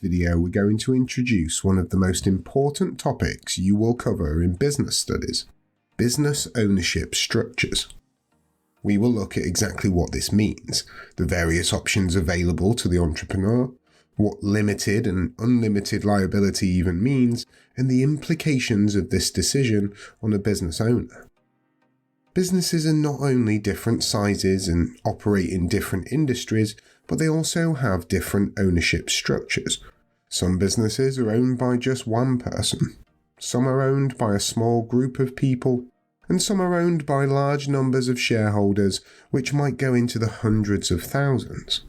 video, we're going to introduce one of the most important topics you will cover in business studies: business ownership structures. We will look at exactly what this means, the various options available to the entrepreneur, what limited and unlimited liability even means, and the implications of this decision on a business owner. Businesses are not only different sizes and operate in different industries, but they also have different ownership structures. Some businesses are owned by just one person, some are owned by a small group of people, and some are owned by large numbers of shareholders, which might go into the hundreds of thousands.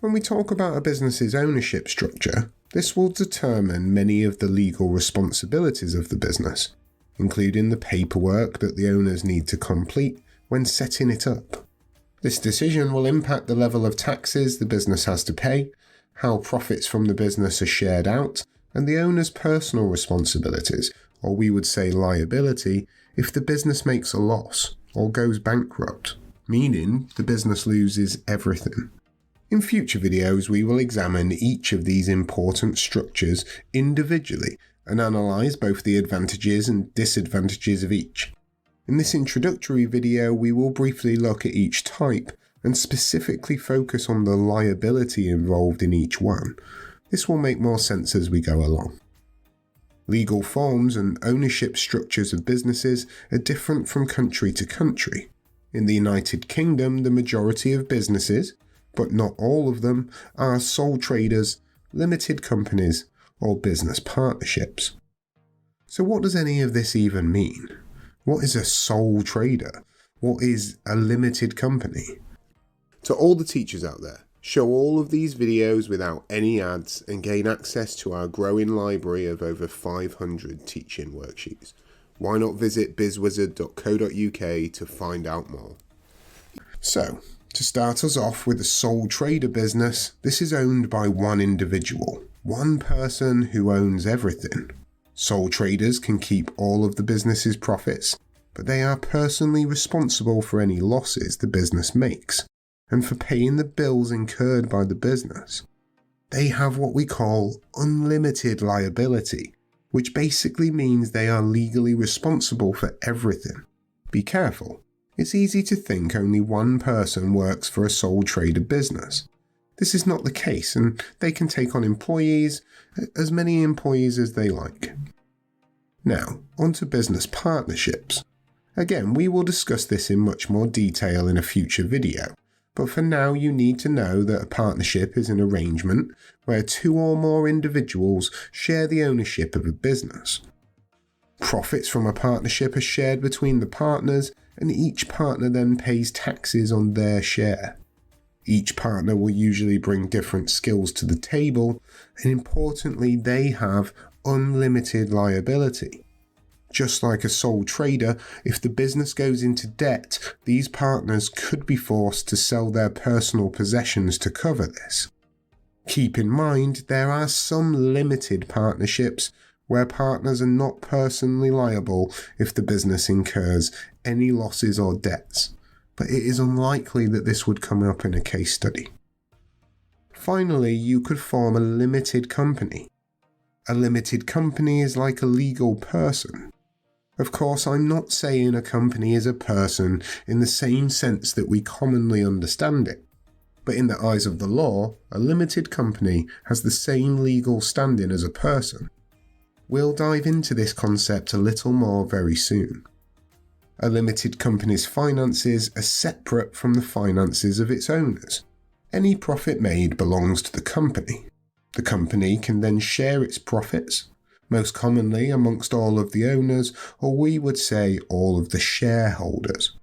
When we talk about a business's ownership structure, this will determine many of the legal responsibilities of the business, including the paperwork that the owners need to complete when setting it up. This decision will impact the level of taxes the business has to pay, how profits from the business are shared out, and the owner's personal responsibilities, or we would say liability, if the business makes a loss or goes bankrupt, meaning the business loses everything. In future videos, we will examine each of these important structures individually and analyse both the advantages and disadvantages of each. In this introductory video, we will briefly look at each type and specifically focus on the liability involved in each one. This will make more sense as we go along. Legal forms and ownership structures of businesses are different from country to country. In the United Kingdom, the majority of businesses, but not all of them, are sole traders, limited companies, or business partnerships. So what does any of this even mean? What is a sole trader? What is a limited company? To all the teachers out there, show all of these videos without any ads and gain access to our growing library of over 500 teaching worksheets. Why not visit BizzWizard.co.uk to find out more? So, to start us off with a sole trader business, this is owned by one individual, one person who owns everything. Sole traders can keep all of the business's profits, but they are personally responsible for any losses the business makes, and for paying the bills incurred by the business. They have what we call unlimited liability, which basically means they are legally responsible for everything. Be careful. It's easy to think only one person works for a sole trader business. This is not the case, and they can take on employees, as many employees as they like. Now, on to business partnerships. Again, we will discuss this in much more detail in a future video, but for now you need to know that a partnership is an arrangement where two or more individuals share the ownership of a business. Profits from a partnership are shared between the partners, and each partner then pays taxes on their share. Each partner will usually bring different skills to the table, and importantly, they have unlimited liability. Just like a sole trader, if the business goes into debt, these partners could be forced to sell their personal possessions to cover this. Keep in mind, there are some limited partnerships where partners are not personally liable if the business incurs any losses or debts, but it is unlikely that this would come up in a case study. Finally, you could form a limited company. A limited company is like a legal person. Of course, I'm not saying a company is a person in the same sense that we commonly understand it, but in the eyes of the law, a limited company has the same legal standing as a person. We'll dive into this concept a little more very soon. A limited company's finances are separate from the finances of its owners. Any profit made belongs to the company. The company can then share its profits, most commonly amongst all of the owners, or we would say all of the shareholders,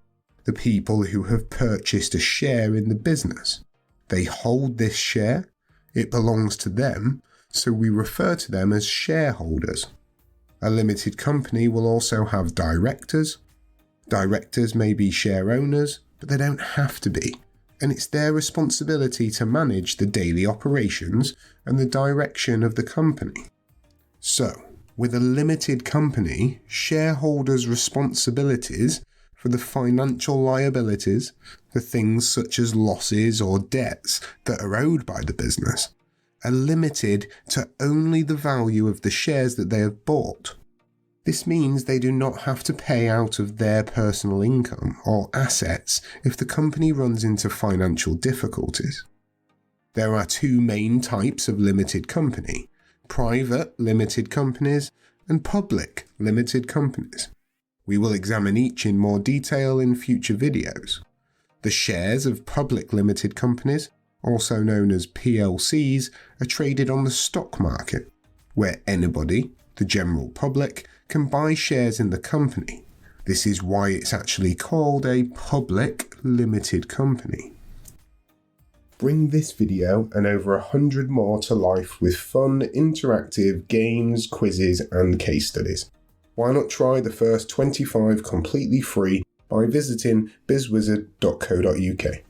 the people who have purchased a share in the business. They hold this share, it belongs to them, so we refer to them as shareholders. A limited company will also have directors. Directors may be share owners, but they don't have to be, and it's their responsibility to manage the daily operations and the direction of the company. So, with a limited company, shareholders' responsibilities for the financial liabilities, the things such as losses or debts that are owed by the business, are limited to only the value of the shares that they have bought. This means they do not have to pay out of their personal income or assets if the company runs into financial difficulties. There are two main types of limited company: private limited companies and public limited companies. We will examine each in more detail in future videos. The shares of public limited companies, also known as PLCs, are traded on the stock market, where anybody, the general public, can buy shares in the company. This is why it's actually called a public limited company. Bring this video and over 100 more to life with fun, interactive games, quizzes and case studies. Why not try the first 25 completely free by visiting BizzWizard.co.uk.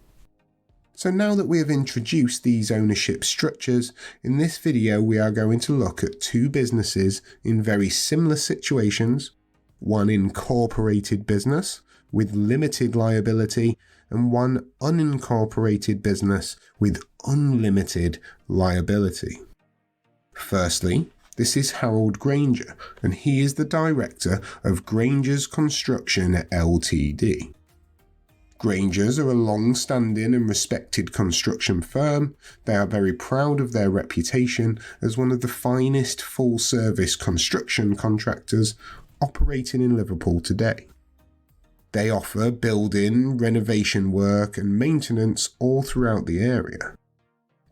So now that we have introduced these ownership structures, in this video we are going to look at two businesses in very similar situations, one incorporated business with limited liability and one unincorporated business with unlimited liability. Firstly, this is Harold Granger, and he is the director of Granger's Construction Ltd. Grangers are a long-standing and respected construction firm. They are very proud of their reputation as one of the finest full-service construction contractors operating in Liverpool today. They offer building, renovation work and maintenance all throughout the area.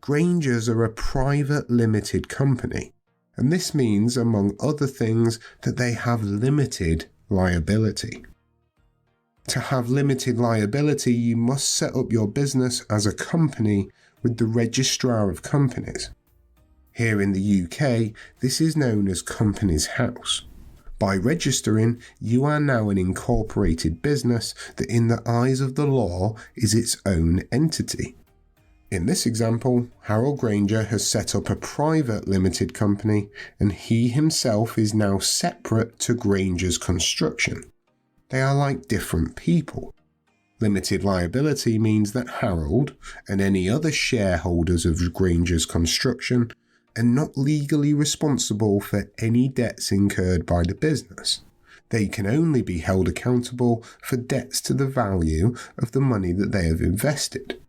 Grangers are a private limited company, and this means, among other things, that they have limited liability. To have limited liability, you must set up your business as a company with the Registrar of Companies. Here in the UK, this is known as Companies House. By registering, you are now an incorporated business that in the eyes of the law is its own entity. In this example, Harold Granger has set up a private limited company and he himself is now separate to Granger's Construction. They are like different people. Limited liability means that Harold and any other shareholders of Granger's Construction are not legally responsible for any debts incurred by the business. They can only be held accountable for debts to the value of the money that they have invested.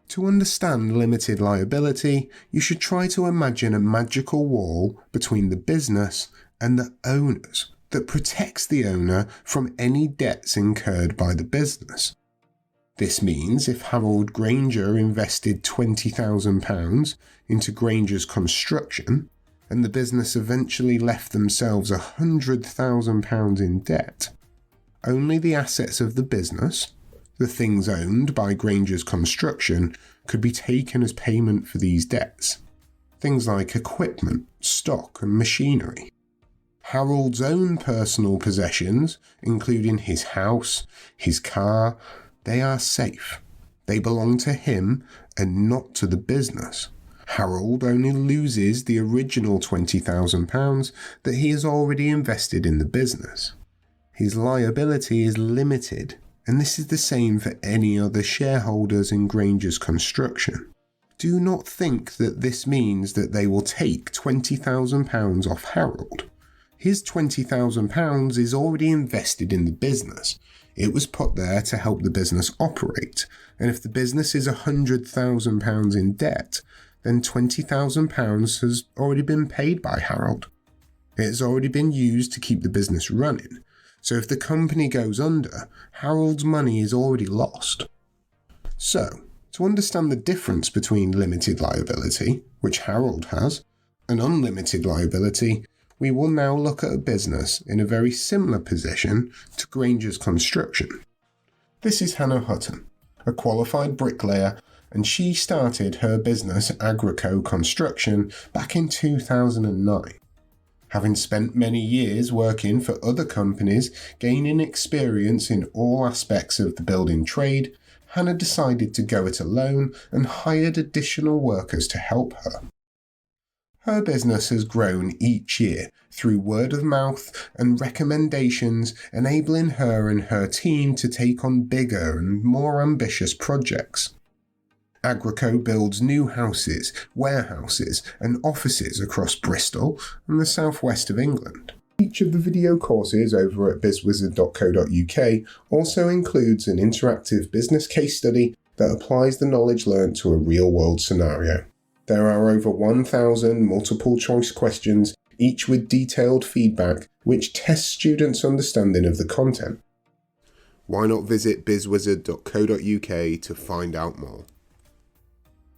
To understand limited liability, you should try to imagine a magical wall between the business and the owners that protects the owner from any debts incurred by the business. This means if Harold Granger invested £20,000 into Granger's Construction and the business eventually left themselves £100,000 in debt, only the assets of the business, the things owned by Granger's Construction, could be taken as payment for these debts. Things like equipment, stock and machinery. Harold's own personal possessions, including his house, his car, they are safe. They belong to him and not to the business. Harold only loses the original £20,000 that he has already invested in the business. His liability is limited, and this is the same for any other shareholders in Granger's Construction. Do not think that this means that they will take £20,000 off Harold. His £20,000 is already invested in the business. It was put there to help the business operate, and if the business is £100,000 in debt, then £20,000 has already been paid by Harold. It has already been used to keep the business running, so if the company goes under, Harold's money is already lost. So, to understand the difference between limited liability, which Harold has, and unlimited liability, we will now look at a business in a very similar position to Granger's Construction. This is Hannah Hutton, a qualified bricklayer, and she started her business Agrico Construction back in 2009. Having spent many years working for other companies, gaining experience in all aspects of the building trade, Hannah decided to go it alone and hired additional workers to help her. Her business has grown each year through word of mouth and recommendations, enabling her and her team to take on bigger and more ambitious projects. Agrico builds new houses, warehouses and offices across Bristol and the southwest of England. Each of the video courses over at BizzWizard.co.uk also includes an interactive business case study that applies the knowledge learnt to a real-world scenario. There are over 1,000 multiple-choice questions, each with detailed feedback, which tests students' understanding of the content. Why not visit BizzWizard.co.uk to find out more?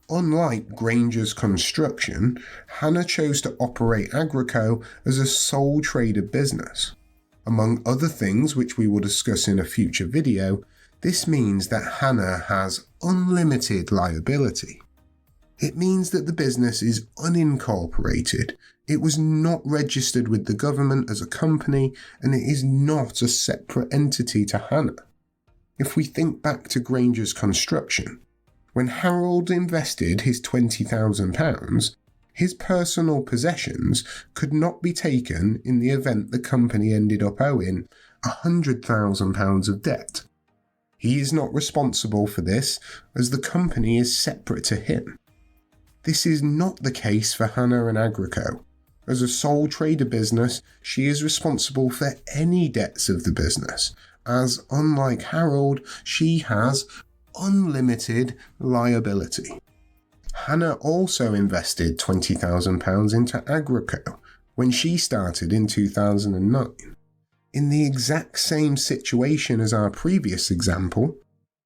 Unlike Granger's Construction, Hannah chose to operate Agrico as a sole trader business. Among other things which we will discuss in a future video, this means that Hannah has unlimited liability. It means that the business is unincorporated, it was not registered with the government as a company, and it is not a separate entity to Hannah. If we think back to Granger's Construction, when Harold invested his £20,000, his personal possessions could not be taken in the event the company ended up owing £100,000 of debt. He is not responsible for this, as the company is separate to him. This is not the case for Hannah and Agrico. As a sole trader business, she is responsible for any debts of the business, as unlike Harold, she has unlimited liability. Hannah also invested £20,000 into Agrico when she started in 2009. In the exact same situation as our previous example,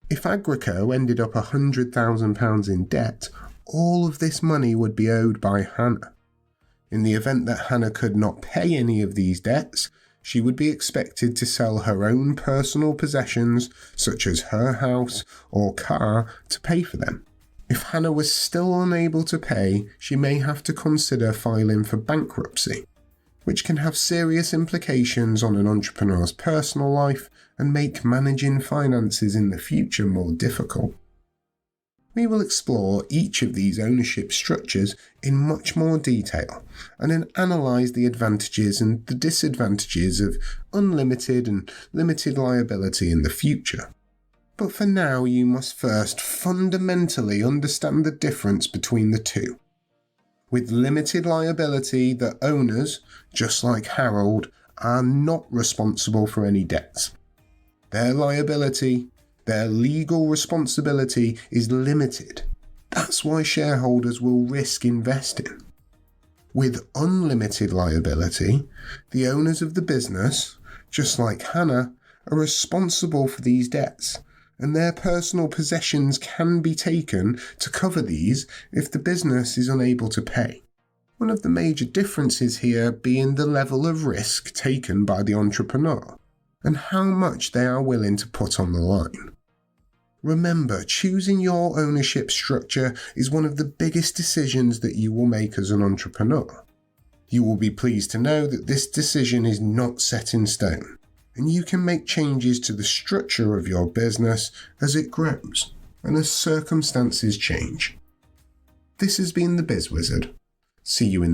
if Agrico ended up £100,000 in debt, all of this money would be owed by Hannah. In the event that Hannah could not pay any of these debts, she would be expected to sell her own personal possessions, such as her house or car, to pay for them. If Hannah was still unable to pay, she may have to consider filing for bankruptcy, which can have serious implications on an entrepreneur's personal life and make managing finances in the future more difficult. We will explore each of these ownership structures in much more detail and then analyse the advantages and the disadvantages of unlimited and limited liability in the future. But for now, you must first fundamentally understand the difference between the two. With limited liability, the owners, just like Harold, are not responsible for any debts. Their liability, their legal responsibility is limited. That's why shareholders will risk investing. With unlimited liability, the owners of the business, just like Hannah, are responsible for these debts, and their personal possessions can be taken to cover these if the business is unable to pay. One of the major differences here being the level of risk taken by the entrepreneur, and how much they are willing to put on the line. Remember, choosing your ownership structure is one of the biggest decisions that you will make as an entrepreneur. You will be pleased to know that this decision is not set in stone, and you can make changes to the structure of your business as it grows and as circumstances change. This has been the BizzWizard. See you in the